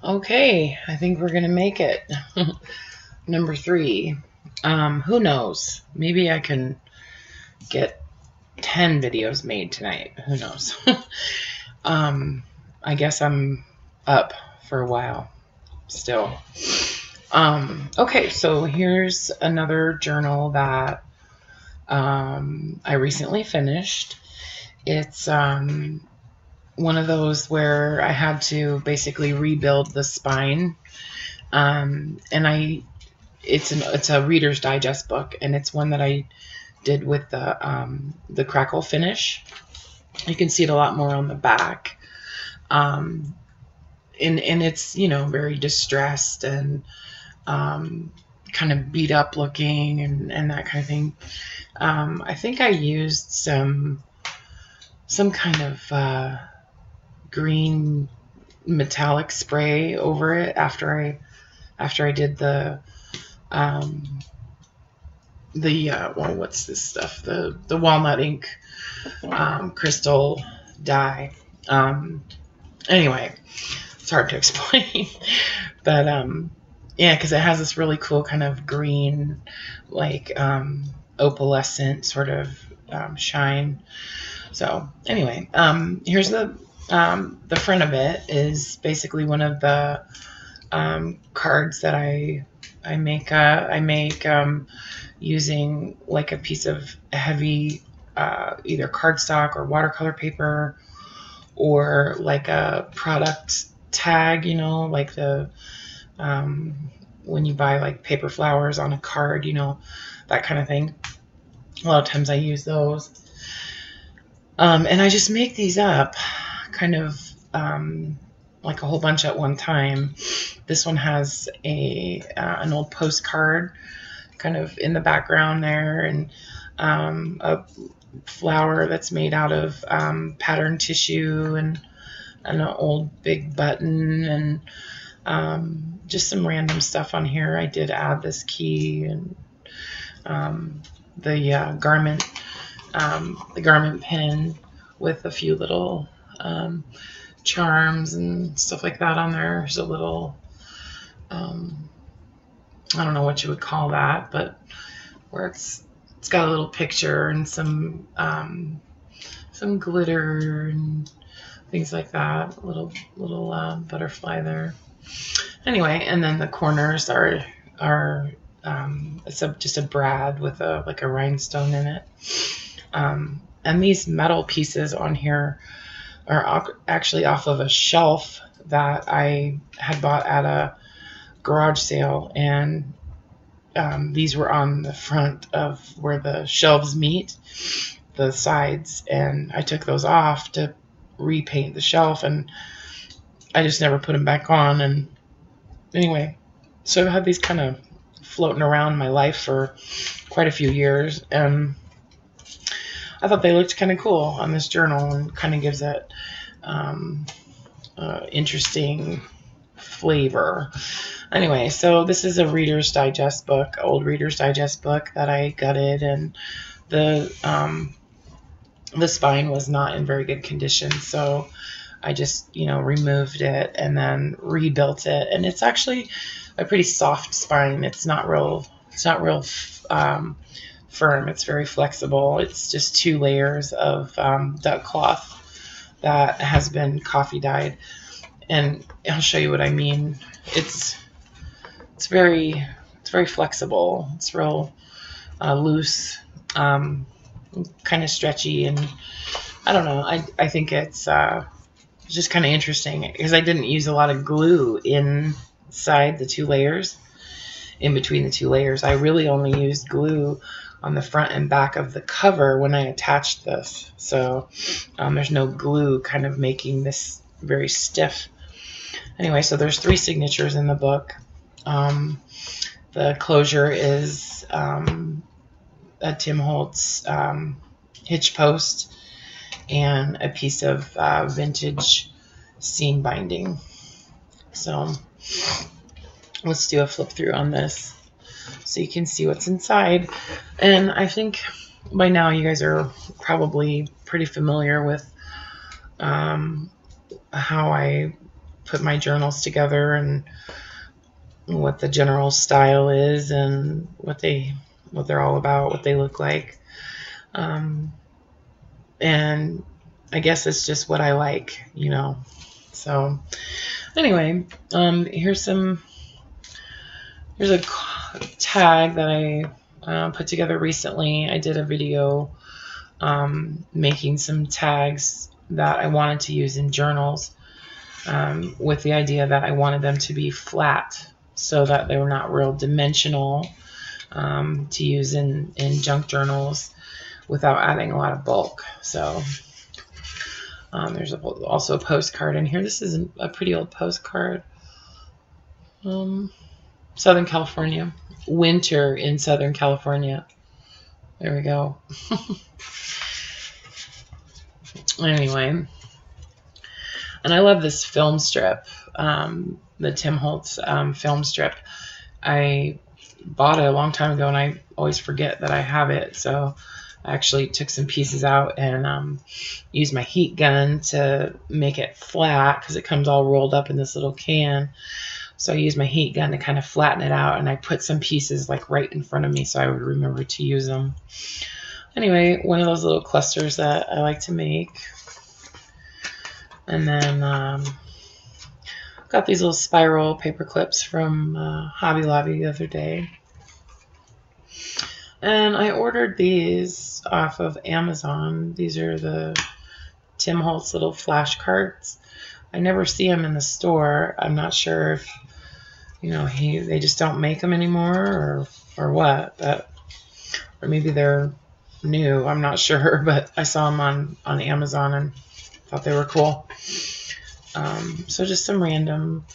Okay, I think we're gonna make it. Number 3. Who knows? Maybe I can get 10 videos made tonight. Who knows? um, I guess I'm up for a while still. Okay, so here's another journal that I recently finished. It's one of those where I had to basically rebuild the spine. And it's a Reader's Digest book, and it's one that I did with the crackle finish. You can see it a lot more on the back. And it's very distressed and kind of beat up looking and that kind of thing. I think I used some kind of green metallic spray over it after I did what's this stuff, the walnut ink crystal dye. Anyway, it's hard to explain. But yeah, because it has this really cool kind of green, like opalescent sort of shine. So anyway, here's the front of it is basically one of the cards that I make. I make using like a piece of heavy either cardstock or watercolor paper, or like a product tag, like the when you buy like paper flowers on a card, that kind of thing. A lot of times I use those. And I just make these up kind of like a whole bunch at one time. This one has an old postcard kind of in the background there, and a flower that's made out of patterned tissue, and an old big button, and just some random stuff on here. I did add this key and the garment pin with a few little charms and stuff like that on there. There's a little I don't know what you would call that, but where it's got a little picture and some glitter and things like that. A little butterfly there. Anyway, and then the corners are it's just a brad with a rhinestone in it. And these metal pieces on here are actually off of a shelf that I had bought at a garage sale, and these were on the front of where the shelves meet, the sides, and I took those off to repaint the shelf, and I just never put them back on. And anyway, so I've had these kind of floating around my life for quite a few years, and I thought they looked kind of cool on this journal, and kind of gives it interesting flavor. Anyway, so this is a Reader's Digest book, old Reader's Digest book that I gutted, and the spine was not in very good condition, so I just removed it and then rebuilt it, and it's actually a pretty soft spine. It's not real firm. It's very flexible. It's just 2 layers of duck cloth that has been coffee dyed, and I'll show you what I mean. It's very flexible. It's real loose, kind of stretchy, and I don't know. I think it's just kind of interesting because I didn't use a lot of glue inside the 2 layers. In between the 2 layers, I really only used glue on the front and back of the cover when I attached this. So there's no glue kind of making this very stiff. Anyway, so there's 3 signatures in the book. The closure is a Tim Holtz hitch post and a piece of vintage seam binding. So let's do a flip through on this so you can see what's inside. And I think by now you guys are probably pretty familiar with how I put my journals together and what the general style is and what they're all about, what they look like. And I guess it's just what I like, you know. So anyway, here's a tag that I put together recently. I did a video making some tags that I wanted to use in journals, with the idea that I wanted them to be flat so that they were not real dimensional, to use in junk journals without adding a lot of bulk. So there's also a postcard in here. This is a pretty old postcard. Southern California. Winter in Southern California. There we go. Anyway. And I love this film strip. The Tim Holtz film strip. I bought it a long time ago, and I always forget that I have it. So I actually took some pieces out and used my heat gun to make it flat, because it comes all rolled up in this little can. So I used my heat gun to kind of flatten it out, and I put some pieces like right in front of me so I would remember to use them. Anyway, one of those little clusters that I like to make. And then got these little spiral paper clips from Hobby Lobby the other day. And I ordered these off of Amazon. These are the Tim Holtz little flashcards. I never see them in the store. I'm not sure if, you know, they just don't make them anymore or what. But, or maybe they're new. I'm not sure. But I saw them on Amazon and thought they were cool. So just some random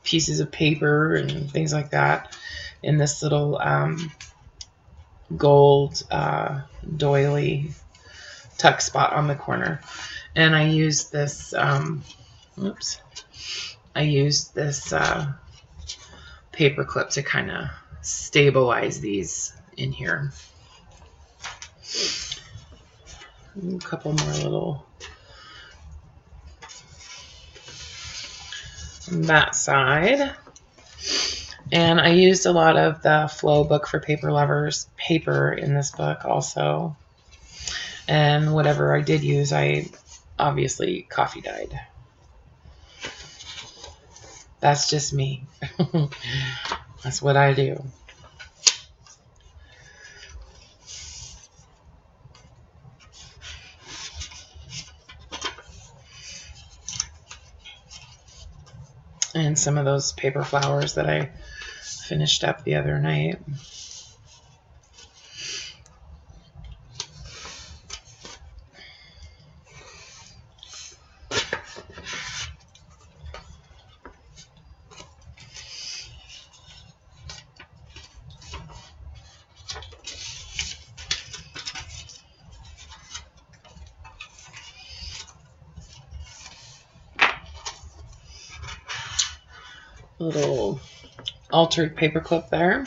pieces of paper and things like that in this little gold doily tuck spot on the corner. And I used this, paper clip to kind of stabilize these in here. A couple more little on that side. And I used a lot of the Flow Book for Paper Lovers paper in this book also. And whatever I did use, I obviously coffee dyed. That's just me. That's what I do. And some of those paper flowers that I finished up the other night. Little altered paper clip there.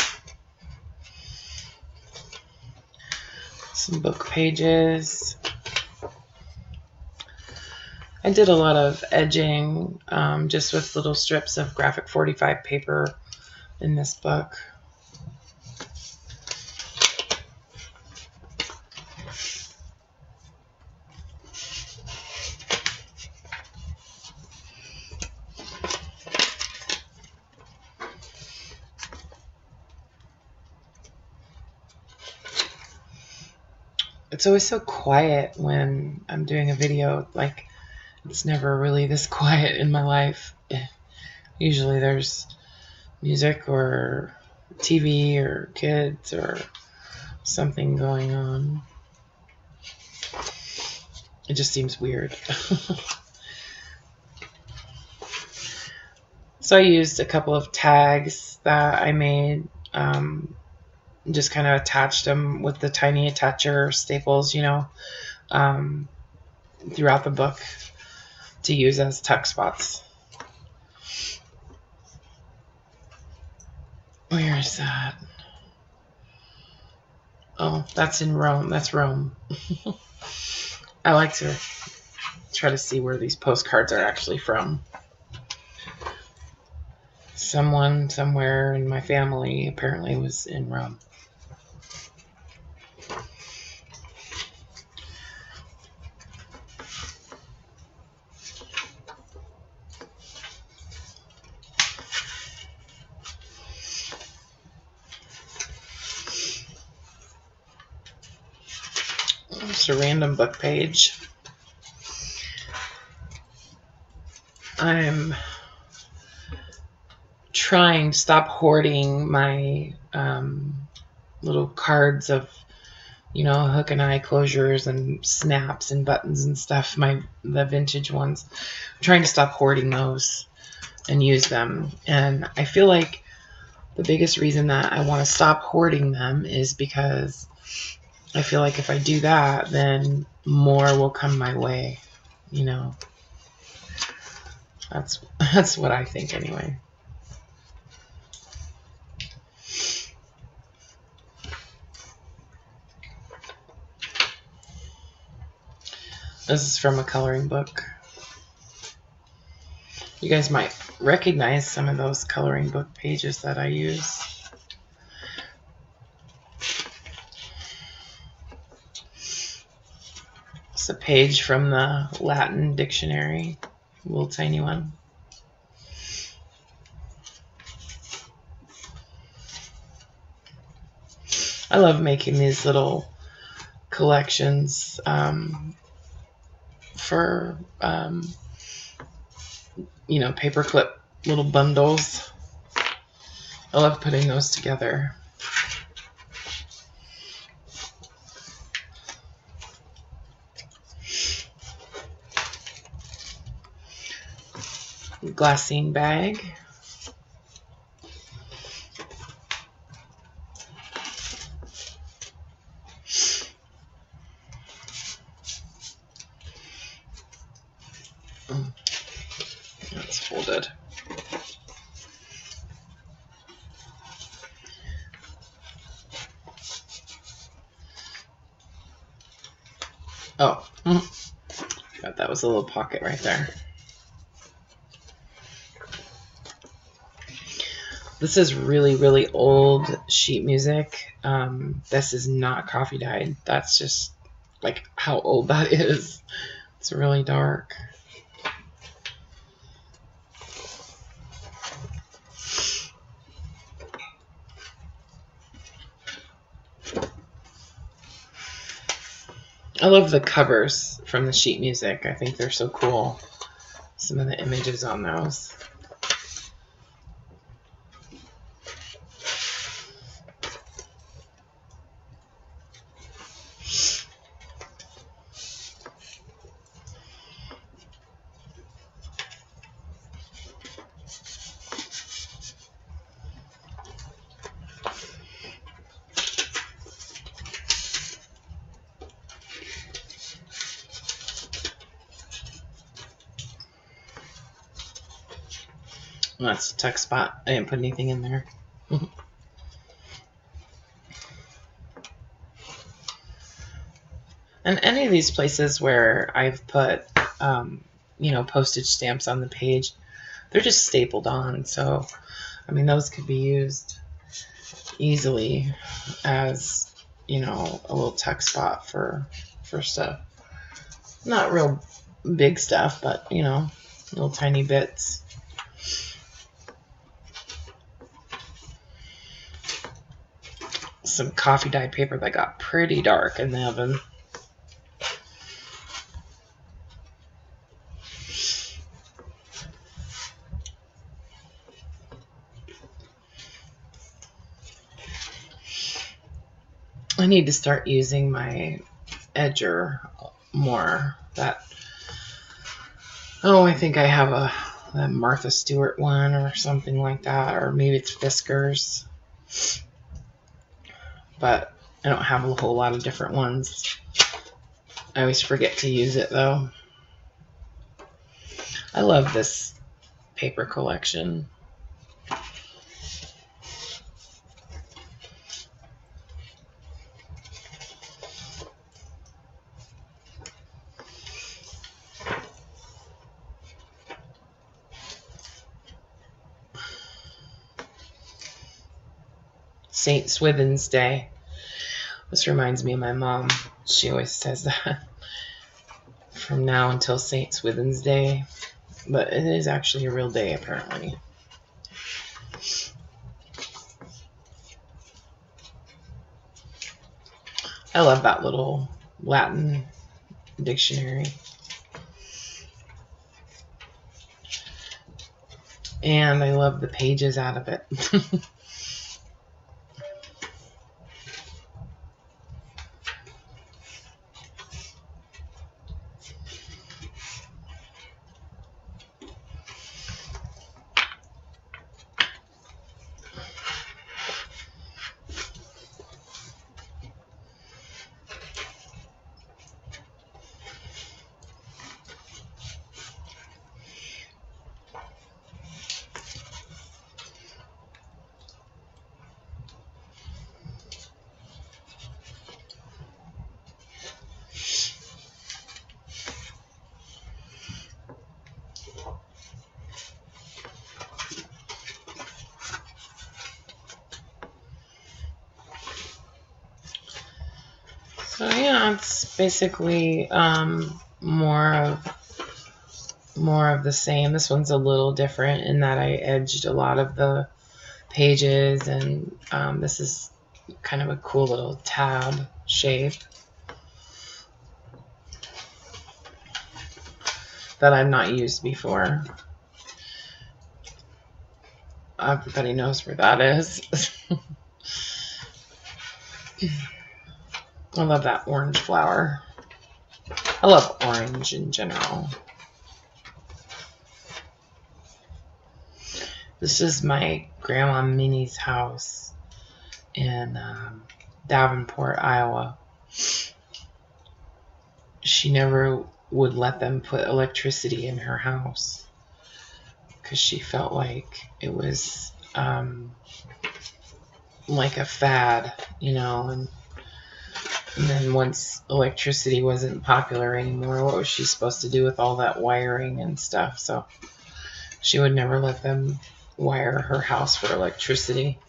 Some book pages. I did a lot of edging just with little strips of graphic 45 paper in this book. It's always so quiet when I'm doing a video. Like, it's never really this quiet in my life. Usually there's music or TV or kids or something going on. It just seems weird. So I used a couple of tags that I made. Just kind of attached them with the tiny attacher staples, you know, throughout the book to use as tuck spots. Where is that? Oh, that's in Rome. That's Rome. I like to try to see where these postcards are actually from. Someone somewhere in my family apparently was in Rome. Just a random book page. I'm trying to stop hoarding my little cards of, hook and eye closures and snaps and buttons and stuff, the vintage ones. I'm trying to stop hoarding those and use them. And I feel like the biggest reason that I want to stop hoarding them is because I feel like if I do that, then more will come my way. That's what I think anyway. This is from a coloring book. You guys might recognize some of those coloring book pages that I use. It's a page from the Latin dictionary, a little tiny one. I love making these little collections for paperclip little bundles. I love putting those together. Glassine bag. That's folded. Oh, forgot that was a little pocket right there. This is really, really old sheet music. This is not coffee dyed. That's just like how old that is. It's really dark. I love the covers from the sheet music. I think they're so cool. Some of the images on those. That's a tuck spot. I didn't put anything in there. And any of these places where I've put, postage stamps on the page, they're just stapled on. So, those could be used easily as, a little tuck spot for stuff. Not real big stuff, but, little tiny bits. Some coffee dyed paper that got pretty dark in the oven. I need to start using my edger more. I think I have a Martha Stewart one or something like that, or maybe it's Fiskars. But I don't have a whole lot of different ones. I always forget to use it though. I love this paper collection. St. Swithin's Day. This reminds me of my mom. She always says that. From now until St. Swithin's Day. But it is actually a real day, apparently. I love that little Latin dictionary. And I love the pages out of it. So yeah, it's basically more of the same. This one's a little different in that I edged a lot of the pages, and this is kind of a cool little tab shape that I've not used before. Everybody knows where that is. I love that orange flower. I love orange in general. This is my Grandma Minnie's house in Davenport, Iowa. She never would let them put electricity in her house because she felt like it was like a fad, you know, and then once electricity wasn't popular anymore, what was she supposed to do with all that wiring and stuff? So she would never let them wire her house for electricity.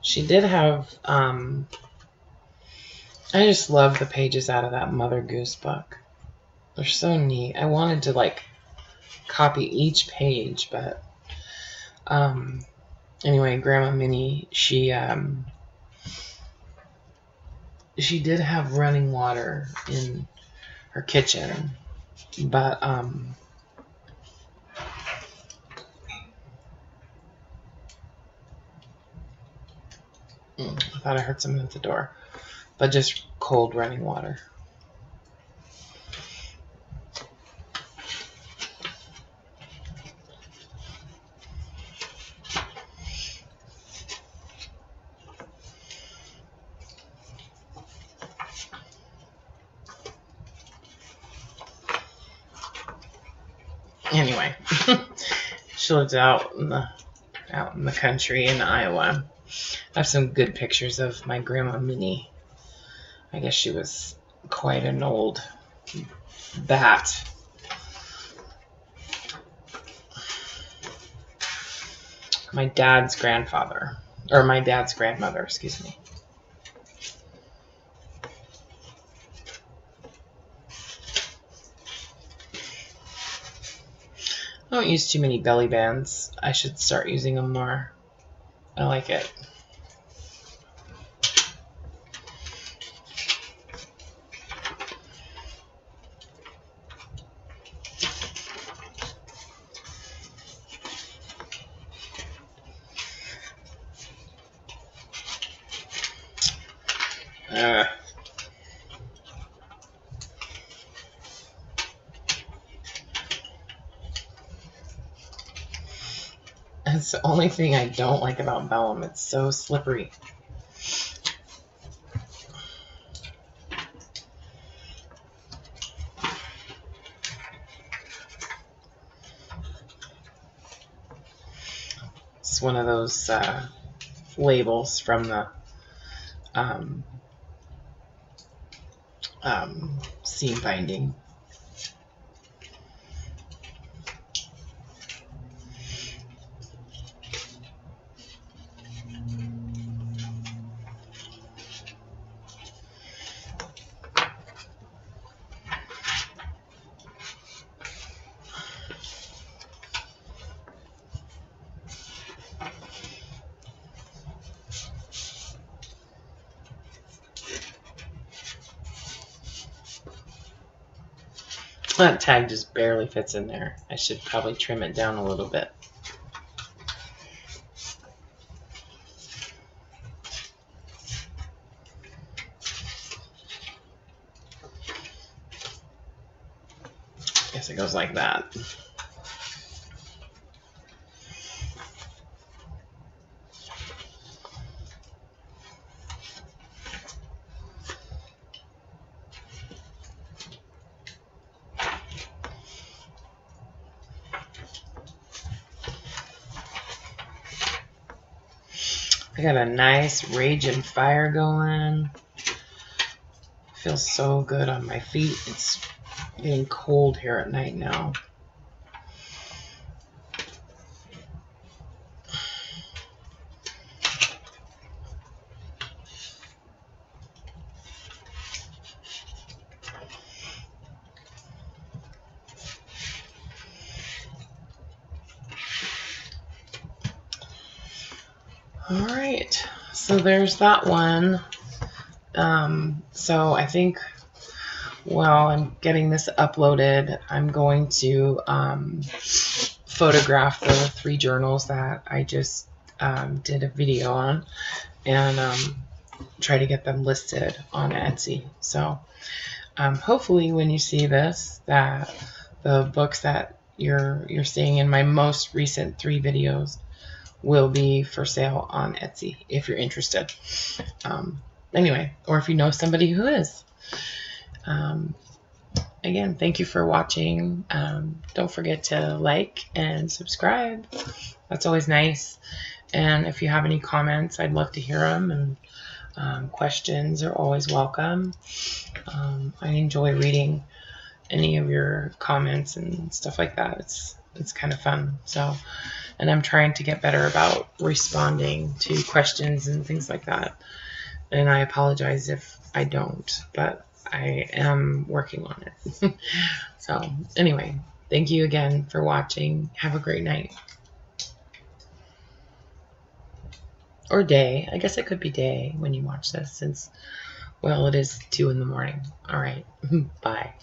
She did have, I just love the pages out of that Mother Goose book. They're so neat. I wanted to like copy each page, but anyway, Grandma Minnie, she did have running water in her kitchen, but I thought I heard someone at the door, but just cold running water. Anyway, she lives out in the country in Iowa. I have some good pictures of my Grandma Minnie. I guess she was quite an old bat. My dad's grandmother, excuse me. I don't use too many belly bands. I should start using them more. I like it. That's the only thing I don't like about vellum. It's so slippery. It's one of those labels from the seam binding. That tag just barely fits in there. I should probably trim it down a little bit. Guess it goes like that. I got a nice raging fire going. Feels so good on my feet. It's getting cold here at night now. All right, so there's that one. So I think while I'm getting this uploaded, I'm going to photograph the 3 journals that I just did a video on, and try to get them listed on Etsy. So hopefully when you see this, that the books that you're seeing in my most recent 3 videos will be for sale on Etsy if you're interested. Anyway, or if you know somebody who is. Again, thank you for watching. Don't forget to like and subscribe. That's always nice. And if you have any comments, I'd love to hear them. And questions are always welcome. I enjoy reading any of your comments and stuff like that. It's kind of fun. So, and I'm trying to get better about responding to questions and things like that. And I apologize if I don't, but I am working on it. So anyway, thank you again for watching. Have a great night. Or day. I guess it could be day when you watch this, since, well, it is 2 in the morning. All right. Bye.